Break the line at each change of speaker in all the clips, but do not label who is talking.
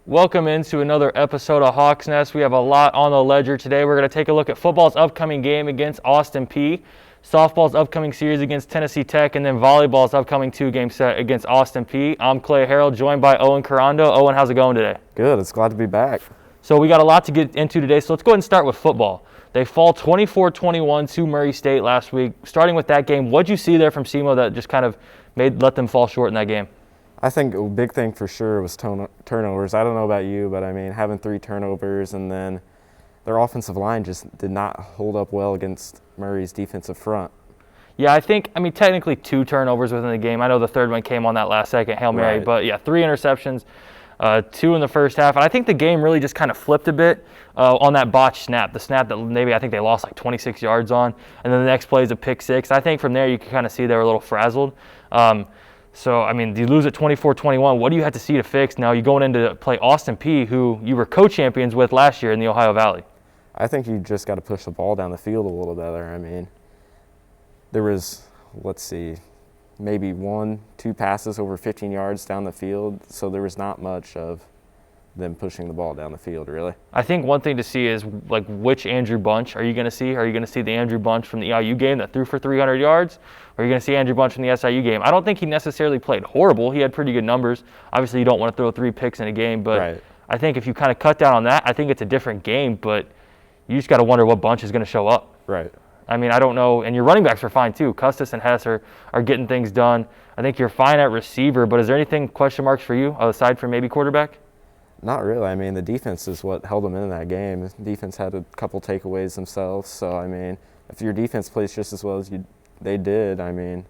Welcome into another episode of Hawks Nest. We have a lot on the ledger today. We're going to take a look at football's upcoming game against Austin Peay, softball's upcoming series against Tennessee Tech, and then volleyball's upcoming two-game set against Austin Peay. I'm Clay Harrell, joined by Owen Korando. Owen, how's it going today?
Good. It's glad to be back.
So we got a lot to get into today, so let's go ahead and start with football. They fall 24-21 to Murray State last week. Starting with that game, what'd you see there from SEMO that just kind of let them fall short in that game?
I think a big thing for sure was turnovers. I don't know about you, but I mean, having 3 turnovers, and then their offensive line just did not hold up well against Murray's defensive front.
Yeah, technically 2 turnovers within the game. I know the third one came on that last second Hail Mary, but yeah, 3 interceptions, 2 in the first half. And I think the game really just kind of flipped a bit on that botched snap, the snap that maybe I think they lost like 26 yards on, and then the next play is a pick 6. I think from there you can kind of see they were a little frazzled. So, I mean, you lose at 24-21. What do you have to see to fix? Now you're going in to play Austin Peay, who you were co-champions with last year in the Ohio Valley.
I think you just got to push the ball down the field a little better. I mean, there was, maybe 1-2 passes over 15 yards down the field, so there was not much of them pushing the ball down the field, really.
I think one thing to see is, like, which Andrew Bunch are you going to see? Are you going to see the Andrew Bunch from the EIU game that threw for 300 yards? Or are you going to see Andrew Bunch from the SIU game? I don't think he necessarily played horrible. He had pretty good numbers. Obviously, you don't want to throw 3 picks in a game, but right. I think if you kind of cut down on that, I think it's a different game, but you just got to wonder what Bunch is going to show up.
Right.
I mean, I don't know. And your running backs are fine, too. Custis and Hess are getting things done. I think you're fine at receiver, but is there anything question marks for you aside from maybe quarterback?
Not really. I mean, the defense is what held them in that game. The defense had a couple takeaways themselves. So, I mean, if your defense plays just as well as they did, I mean,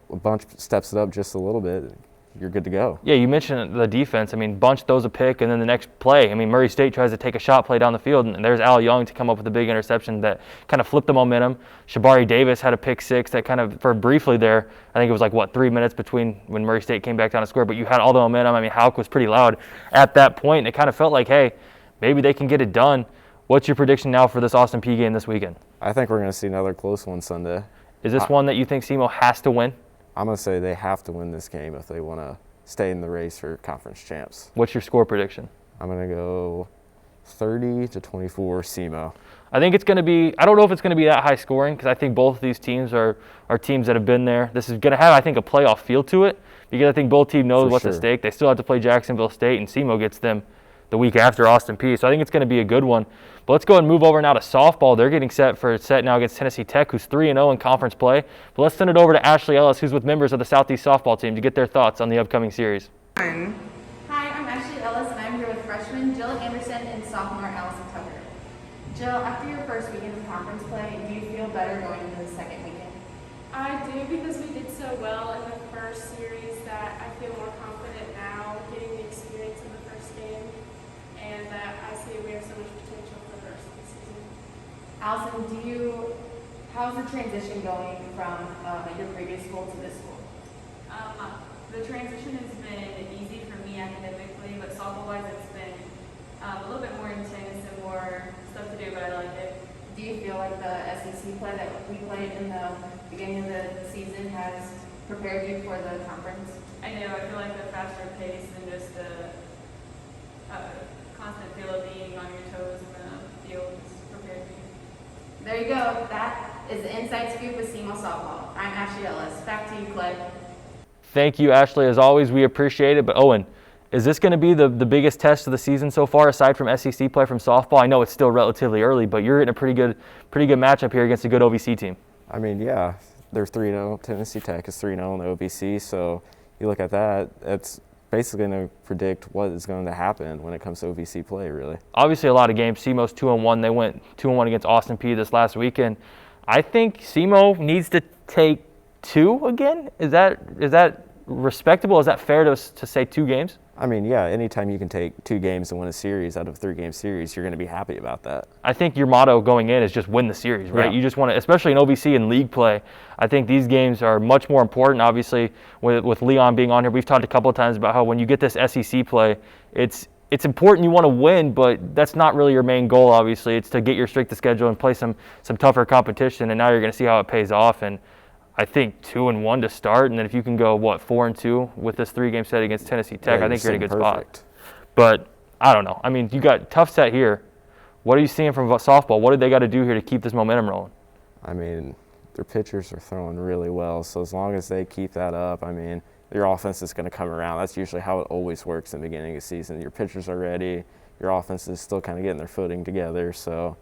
a Bunch steps it up just a little bit, you're good to go. Yeah, you mentioned the defense. I mean, Bunch throws a pick, and then the next play, I mean, Murray State tries to take a shot play down the field, and there's Al Young to come up with a big interception that kind of flipped the momentum. Shabari Davis had a pick 6 that kind of, for briefly there, I think it was 3 minutes between when Murray State came back down to score, but you had all the momentum. I mean, Houck was pretty loud at that point, and it kind of felt like, hey, maybe they can get it done. What's your prediction now for this Austin Peay game this weekend? I think we're going to see another close one Sunday. Is this one that you think SEMO has to win? I'm going to say they have to win this game if they want to stay in the race for conference champs. What's your score prediction? I'm going to go 30-24 SEMO. I think it's going to be – I don't know if it's going to be that high scoring because I think both of these teams are teams that have been there. This is going to have, I think, a playoff feel to it because I think both teams know what's at stake. They still have to play Jacksonville State, and SEMO gets them the week after Austin Peay. So I think it's going to be a good one. But let's go ahead and move over now to softball. They're getting set for a set now against Tennessee Tech, who's 3-0 in conference play. But let's send it over to Ashley Ellis, who's with members of the Southeast softball team, to get their thoughts on the upcoming series.
Hi, I'm Ashley Ellis, and I'm here with freshman Jill Anderson and sophomore Allison Tucker. Jill, after your first weekend of conference play, do you feel better going into the second weekend?
I do, because we did so well in the first series that I feel more confident now getting the experience of the first game, and that I see we have so much potential for the rest of the season.
Allison, how's the transition going from your previous school to this school?
The transition has been easy for me academically, but softball-wise it's been a little bit more intense and more stuff to do, but I like it.
Do you feel like the SEC play that we played in the beginning of the season has prepared you for the conference?
I know. I feel like the faster pace and just the constant feel of being on your toes in the field has prepared me.
There you go. That is the Inside Scoop with SEMO Softball. I'm Ashley Ellis. Back to you, Clay.
Thank you, Ashley. As always, we appreciate it. But, Owen, is this going to be the biggest test of the season so far, aside from SEC play from softball? I know it's still relatively early, but you're in a pretty good matchup here against a good OVC team. I mean, yeah, they're 3-0. Tennessee Tech is 3-0 in the OVC. So you look at that, it's basically going to predict what is going to happen when it comes to OVC play, really. Obviously, a lot of games. SEMO's 2-1. They went 2-1 against Austin Peay this last weekend. I think SEMO needs to take 2 again. Is that respectable? Is that fair to say 2 games? I mean, yeah, anytime you can take 2 games and win a series out of a 3-game series, you're going to be happy about that. I think your motto going in is just win the series, right? Yeah. You just want to, especially in OVC and league play, I think these games are much more important. Obviously, with Leon being on here, we've talked a couple of times about how when you get this SEC play, it's important you want to win, but that's not really your main goal, obviously. It's to get your strength of schedule and play some tougher competition, and now you're going to see how it pays off. And I think 2-1 to start, and then if you can go 4-2 with this 3-game set against Tennessee Tech, I think you're in a good spot. But I don't know. I mean, you got tough set here. What are you seeing from softball? What do they got to do here to keep this momentum rolling?
I mean, their pitchers are throwing really well, so as long as they keep that up, I mean, your offense is going to come around. That's usually how it always works in the beginning of the season. Your pitchers are ready. Your offense is still kind of getting their footing together, so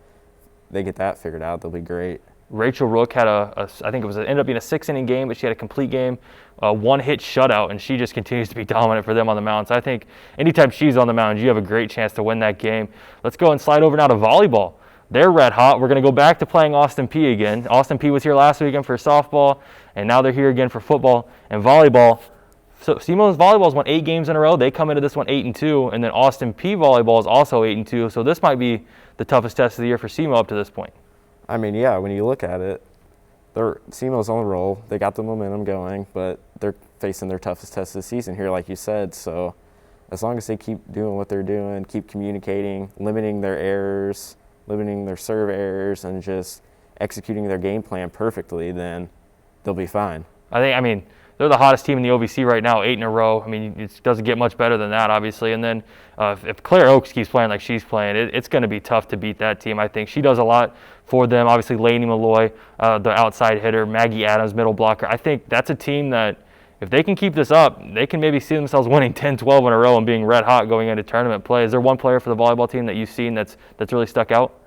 they get that figured out, they'll be great.
Rachel Rook had I think ended up being a 6-inning game, but she had a complete game, one-hit shutout, and she just continues to be dominant for them on the mound. So I think anytime she's on the mound, you have a great chance to win that game. Let's go and slide over now to volleyball. They're red hot. We're going to go back to playing Austin Peay again. Austin Peay was here last weekend for softball, and now they're here again for football and volleyball. So SEMO's volleyball's won 8 games in a row. They come into this one 8-2, and then Austin Peay volleyball is also 8-2. So this might be the toughest test of the year for SEMO up to this point.
I mean, yeah, when you look at it, SEMO's on the roll. They got the momentum going, but they're facing their toughest test of the season here, like you said. So as long as they keep doing what they're doing, keep communicating, limiting their errors, limiting their serve errors, and just executing their game plan perfectly, then they'll be fine.
I mean, they're the hottest team in the OVC right now, 8 in a row. I mean, it doesn't get much better than that, obviously. And then if Claire Oakes keeps playing like she's playing, it's going to be tough to beat that team. I think she does a lot for them. Obviously, Lainey Malloy, the outside hitter, Maggie Adams, middle blocker. I think that's a team that if they can keep this up, they can maybe see themselves winning 10, 12 in a row and being red hot going into tournament play. Is there one player for the volleyball team that you've seen that's really stuck out?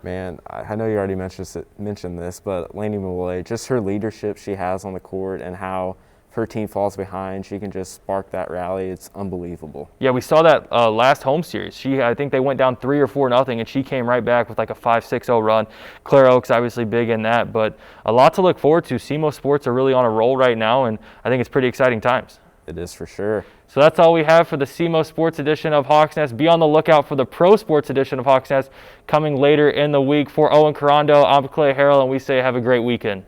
Man, I know you already mentioned this, but Lainey Malloy, just her leadership she has on the court and how if her team falls behind, she can just spark that rally. It's unbelievable.
Yeah, we saw that last home series. I think they went down 3 or 4-0, and she came right back with like a 5-6-0 run. Claire Oakes obviously big in that, but a lot to look forward to. SEMO sports are really on a roll right now, and I think it's pretty exciting times.
It is for sure.
So that's all we have for the SEMO Sports edition of Hawks Nest. Be on the lookout for the Pro Sports edition of Hawks Nest coming later in the week. For Owen Korando, I'm Clay Harrell, and we say have a great weekend.